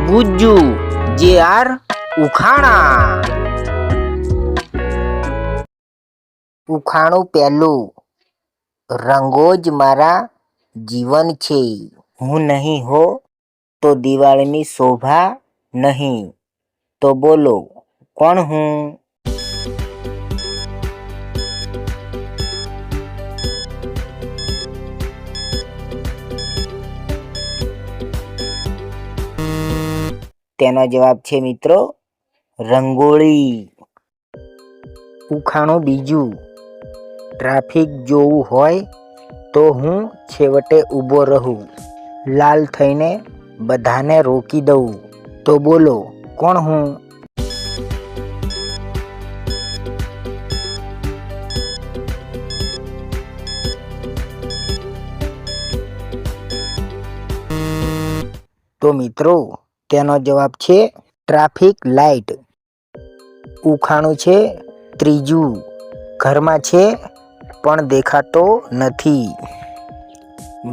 ગુજ્જુ જે આર ઉખાણા. ઉખાણું પહેલું. રંગો જ મારા જીવન છે, હું નહીં હો તો દિવાળીની શોભા નહીં. તો બોલો કોણ હું? તેનો જવાબ છે મિત્રો રંગોળી. ઉખાણું બીજું. ટ્રાફિક જોવું હોય તો હું છેવટે ઊભો રહું, લાલ થઈને બધાને રોકી દઉં. તો બોલો કોણ હું? તો મિત્રો તેનો જવાબ છે ટ્રાફિક લાઇટ. ઉખાણું છે ત્રીજું. ઘરમાં છે પણ દેખાતો નથી,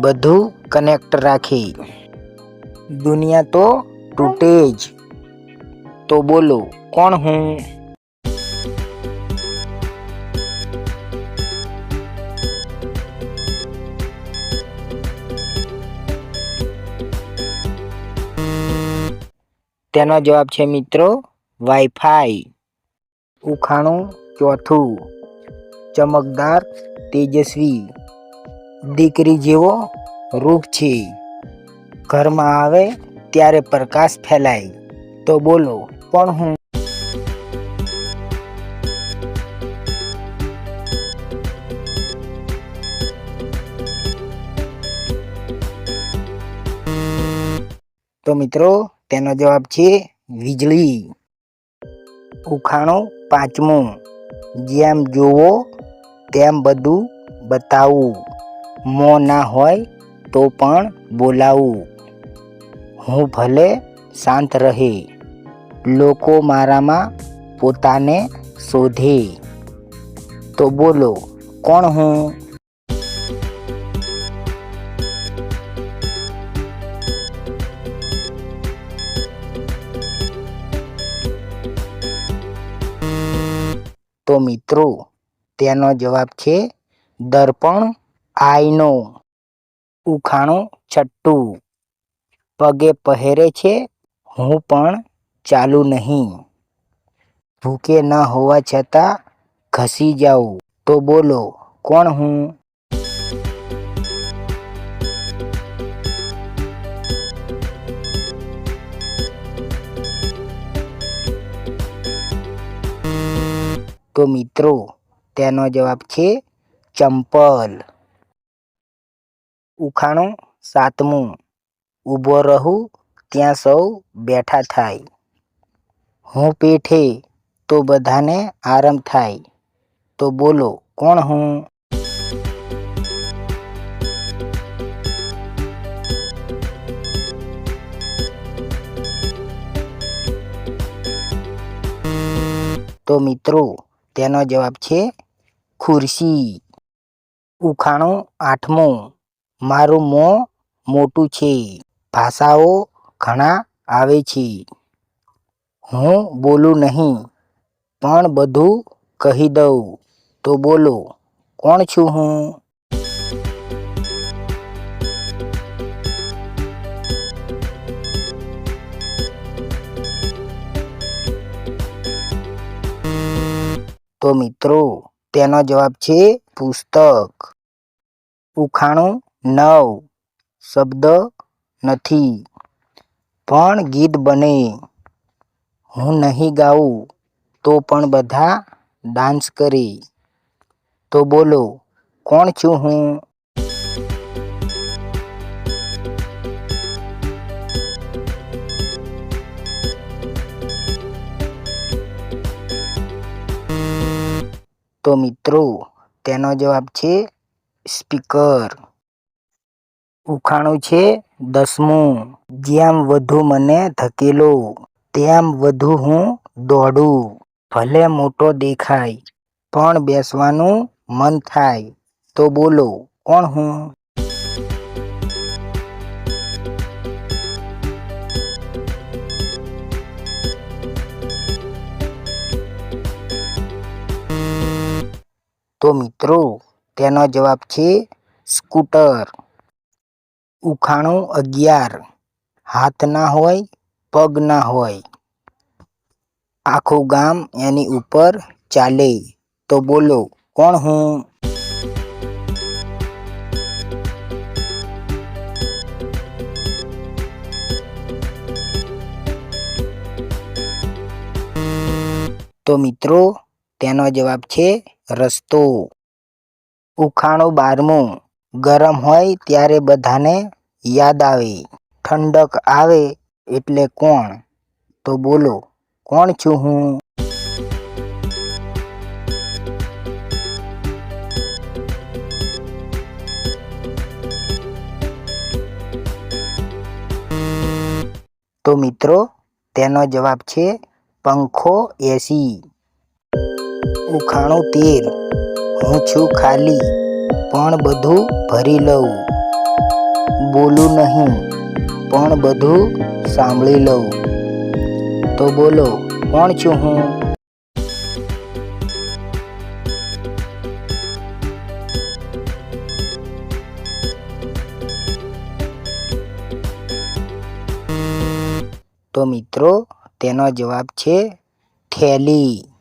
બધું કનેક્ટ રાખે, દુનિયા તો તૂટે જ. તો બોલો કોણ હું? તેનો જવાબ છે મિત્રો વાઈફાઈ. ઉખાણું ચોથું. ચમકદાર તેજસ્વી દીકરી જેવો રૂપ છે, ઘરમાં આવે ત્યારે પ્રકાશ ફેલાય. તો બોલો કોણ હું? તો મિત્રો તેનો જવાબ છે વીજળી. ઉખાણું પાંચમું. જેમ જોવો તેમ બધું બતાવું, મોં ના હોય તો પણ બોલાવું, હું ભલે શાંત રહે, લોકો મારામાં પોતાને શોધે. તો બોલો કોણ હું? તો મિત્રો તેનો જવાબ છે દર્પણ આઈનો. ઉખાણું છઠ્ઠું. પગે પહેરે છે હું પણ ચાલુ નહીં, ભૂકે ન હોવા છતાં ઘસી જાઉં. તો બોલો કોણ હું? તો મિત્રો તેનો જવાબ છે ચંપલ. ઉખાણું સાતમું. ઊભો રહું ત્યાં સૌ બેઠા થાય, હું પેઠે તો બધાને આરામ થાય. તો બોલો કોણ હું? તો મિત્રો તેનો જવાબ છે ખુરશી. ઉખાણું આઠમું. મારું મોં મોટું છે, ભાષાઓ ઘણા આવે છે, હું બોલું નહીં પણ બધું કહી દઉં. તો બોલો કોણ છું હું? તો મિત્રો તેનો જવાબ છે પુસ્તક. ઉખાણું 9. શબ્દ નથી પણ ગીત બને, હું નહીં ગાઉં તો પણ બધા ડાન્સ કરે. તો બોલો કોણ છું હું? તો મિત્રો તેનો જવાબ છે સ્પીકર. ઉખાણું છે 10મું. જેમ વધુ મને ધકેલો તેમ વધુ હું દોડું, ભલે મોટો દેખાય પણ બેસવાનું મન થાય. તો બોલો કોણ હું? તો મિત્રો તેનો જવાબ છે સ્કૂટર. ઉખાણું 11. હાથ ના હોય પગ ના હોય, આખું ગામ એની ઉપર ચાલે, તો બોલો કોણ હું? તો મિત્રો તેનો જવાબ છે રસ્તો. ઉખાણું 12. ગરમ હોય ત્યારે બધાને યાદ આવે, ઠંડક આવે એટલે કોણ? તો બોલો કોણ છું હું? તો મિત્રો તેનો જવાબ છે પંખો એસી. ઉખાણું 13. હું છું ખાલી પણ બધું ભરી લઉં, બોલું નહીં પણ બધું સાંભળી લઉં, તો બોલો કોણ છું હું? તો મિત્રો તેનો જવાબ છે થેલી.